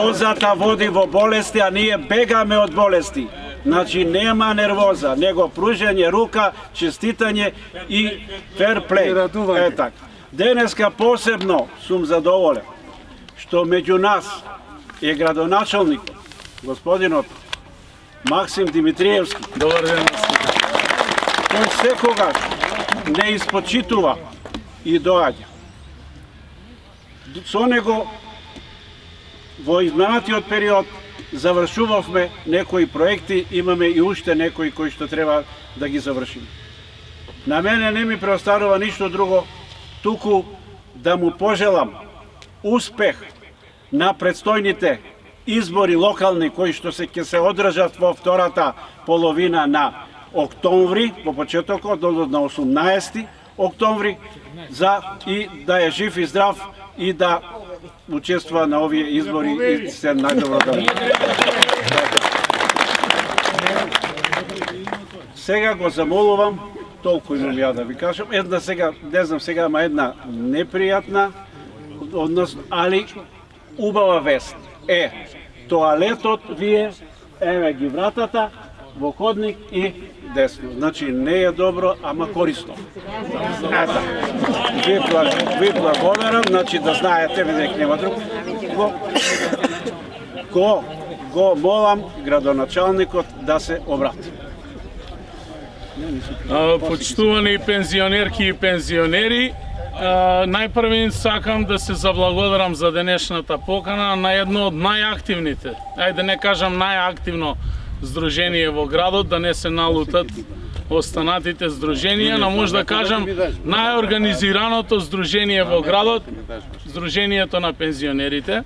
Nervozata vodi vo bolesti, a nije begame od bolesti. Znači, nema nervoza, nego pruženje ruka, čestitanje i fair play. Tak. Deneska posebno sum zadovoljen, što među nas je gradonačelnik, gospodin Maksim Dimitrijevski, koji svekoga ne ispočituva i događa. Со него во изминатиот период завршувавме некои проекти, имаме и уште некои кои што треба да ги завршиме. На мене не ми преостарува ништо друго, туку да му пожелам успех на предстојните избори локални кои што ќе се одржат во втората половина на октомври, во почетокот на 18 октомври, за и да е жив и здрав и да учествува на овие избори и се најдобро да. Сега го замолувам, толку имам ја да ви кажам, една сега, не знам сега, ама една непријатна, односно, али убава вест. Тоалетот вие, еве ги вратата, во ходник и десно. Значи не е добро, ама корисно. Ви благодарам, значи да знаете, дека нема друг. Го молам градоначалникот да се обрати. Почитувани пензионерки и пензионери, најпрвен сакам да се заблагодарам за денешната покана на едно од најактивните, ајде не кажам најактивно здружение во градот, да не се налутат останатите здруженија, но може да кажам најорганизираното здружение во градот, Здруженијето на пензионерите.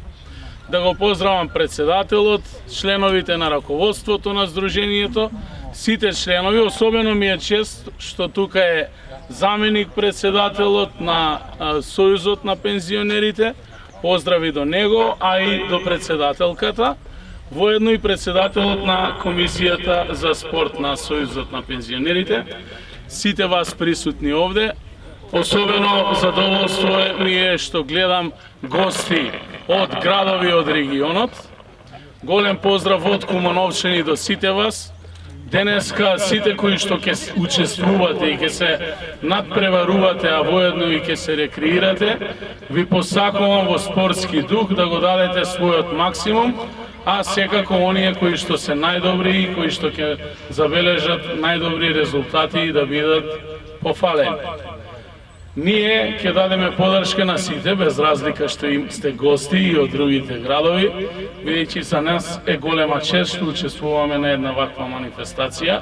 Да го поздравам председателот, членовите на раководството на здруженијето, сите членови, особено ми е чест што тука е заменик председателот на Сојузот на пензионерите, поздрави до него, а и до председателката, воедно и председателот на Комисијата за спорт на Сојузот на пензионерите, сите вас присутни овде. Особено задоволство ми е што гледам гости од градови од регионот. Голем поздрав од Кумановчани до сите вас. Денеска сите кои што ќе учествувате и ќе се надпреварувате, а воедно и ќе се рекреирате, ви посакувам во спортски дух да го дадете својот максимум, а секако оние кои што се најдобри и кои што ќе забележат најдобри резултати и да бидат пофалени. Ние ќе дадеме подршка на сите, без разлика што им сте гости и од другите градови, бидејќи за нас е голема чест што учествуваме на една ваква манифестација.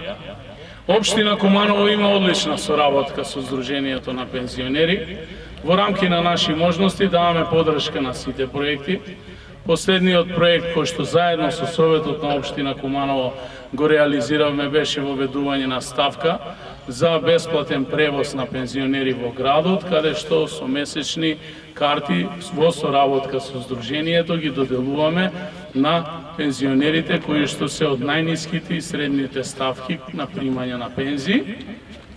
Општина Куманово има одлична соработка со Здруженијето на пензионери. Во рамки на наши можности даваме подршка на сите проекти. Последниот проект кој што заедно со Советот на општина Куманово го реализиравме беше воведување на ставка за бесплатен превоз на пензионери во градот, каде што со месечни карти во соработка со Здруженијето ги доделуваме на пензионерите кои што се од најниските и средните ставки на примање на пензии.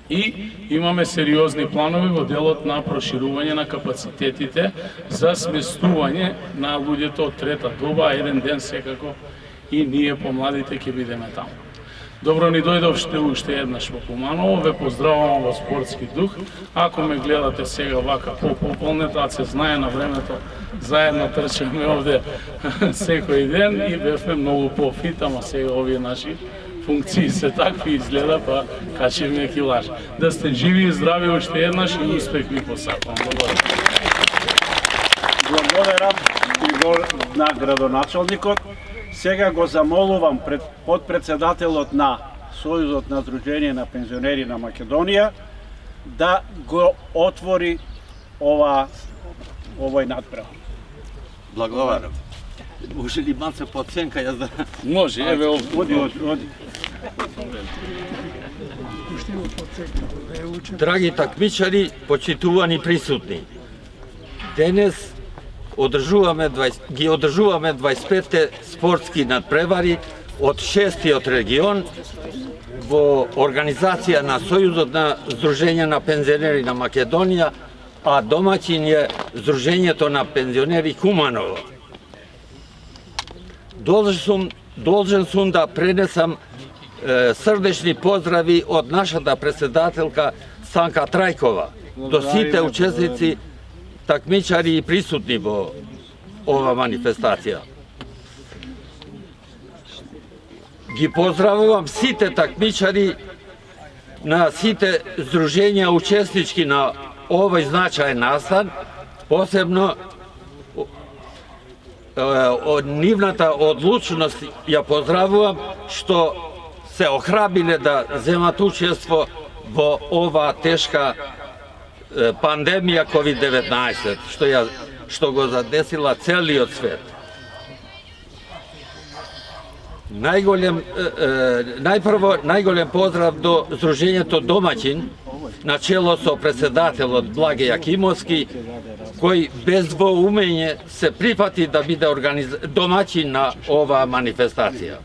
И имаме сериозни планови во делот на проширување на капацитетите за сместување на луѓето од трета доба, еден ден секако и ние помладите ќе бидеме таму. Добро ни дојдовте уште еднаш во Куманово, ве поздравувам во спортски дух. Ако ме гледате сега вака по-пополнета, а се знае на времето, заедно трчаме овде секој ден и бевме многу по-фит, ама сега овие наши функции се такви изгледа, па качевме килаж. Да сте живи и здрави уште еднаш и успех ви посакувам. Благодарам и на градоначалникот. Сега го замолувам пред подпредседателот на Сојузот на Здружение на пензионери на Македонија да го отвори овој надпревар. Благодарам. Може ли малце по оценка јас да... Може, еве овде. Оди. Драги такмичари, почитувани присутни, денес ги одржуваме 25-те спортски надпревари од 6-тиот регион во организација на Сојузот на Здружение на пензионери на Македонија, а домаќин е Здруженијето на пензионери Куманово. должен сум да пренесам срдечни поздрави од нашата председателка Санка Трајкова до сите учесници, такмичари и присутни во ова манифестација. Ги поздравувам сите такмичари на сите здруженја учеснички на овој значаен настан, посебно од нивната одлучност ја поздравувам што се охрабиле да земат учество во ова тешка пандемија COVID-19 што го задесила целиот свет. Најголем поздрав до Здружењето Домаќин на чело со председателот Благе Јакимовски, кој без двоумење се прифати да биде домаќин на оваа манифестација.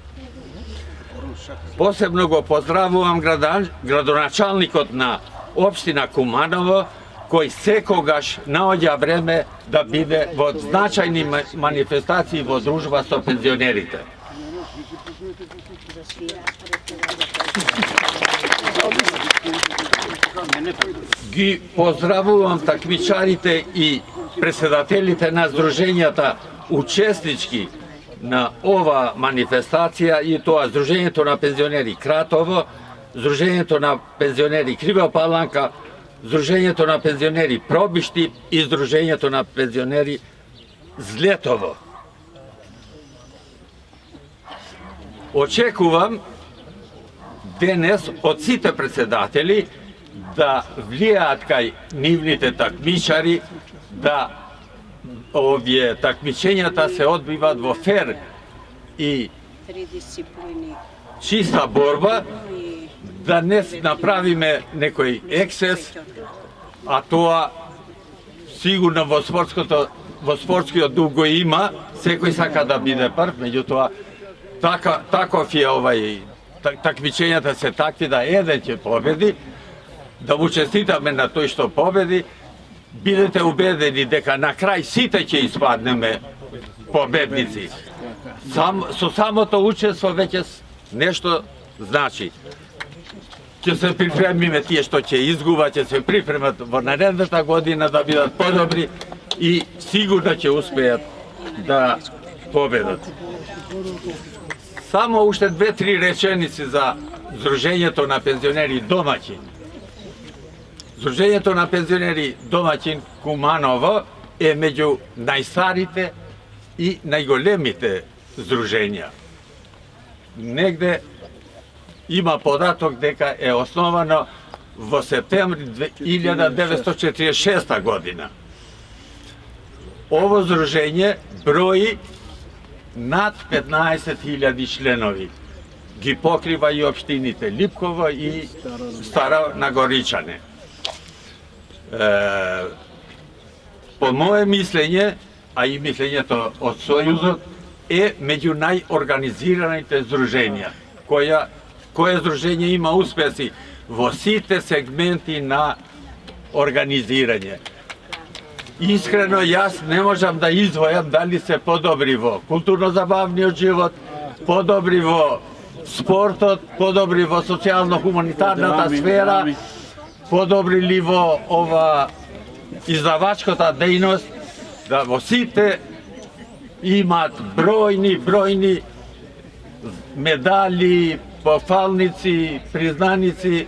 Посебно го поздравувам градоначалникот на општина Куманово, кој секогаш наоѓа време да биде во значајни манифестации во дружба со пензионерите. Ги поздравувам такмичарите и председателите на здружењата учеснички на ова манифестација, и тоа Здружењето на пензионери Кратово, Здружењето на пензионери Крива Паланка, Здружењето на пензионери Пробишти и Здружењето на пензионери Злетово. Очекувам денес од сите председатели да влијаат кај нивните такмичари, да овие такмичењата се одбиваат во фер и чиста борба, да не направиме некој ексцес, а тоа сигурно во спортскиот дух го има, секој сака да биде прв, меѓутоа таков е такмичењата се такви да еден ќе победи, да му честитаме на тој што победи. Бидете убедени дека на крај сите ќе испаднеме победници. Со самото учество веќе нешто значи. Ќе се припремиме тие што ќе изгубат, ќе се припремат во наредната година да бидат подобри и сигурно ќе успеат да победат. Само уште 2-3 реченици за Здружењето на пензионери Домаќин. Здружењето на пензионери Домаќин Куманово е меѓу најстарите и најголемите здружења. Негде има податок дека е основано во септември 1946 година. Ово здружење брои над 15.000 членови. Ги покрива и општините Липково и Стара Нагоричане. По мое мислење, а и мислењето од Сојузот, е меѓу најорганизираните здружења. Кое здружење има успеси во сите сегменти на организирање. Искрено, јас не можам да издвојам дали се подобри во културно-забавниот живот, подобри во спортот, подобри во социјално-хуманитарната сфера, подобри ли во ова издавачката дејност, да во сите имаат бројни медали, пофалници, признаници.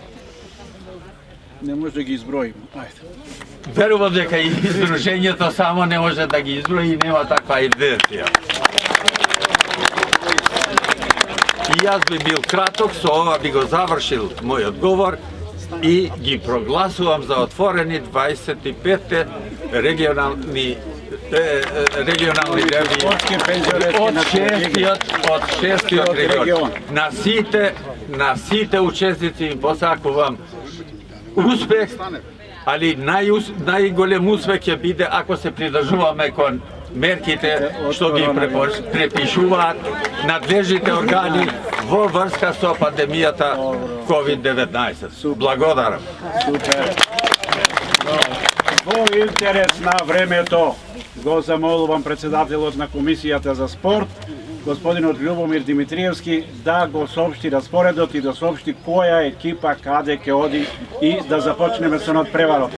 Не може да ги изброим. Ајде. Верувам дека и здружењето само не може да ги изброи и нема таква идеја. И јас би бил краток, со ова би го завршил мојот говор и ги прогласувам за отворени 25-те регионални деви од шестиот регион. На сите учесници им посакувам успех, али најголем успех ќе биде ако се придржуваме кон мерките што ги препишуваат надлежните органи во врска со пандемијата COVID-19. Благодарам. Супер. Во интерес на времето го замолувам председателот на Комисијата за спорт gospodinot Ljubomir Dimitrievski da го соопшти распоредот и да соопшти која екипа каде ќе оди и да започнеме со надпреварот.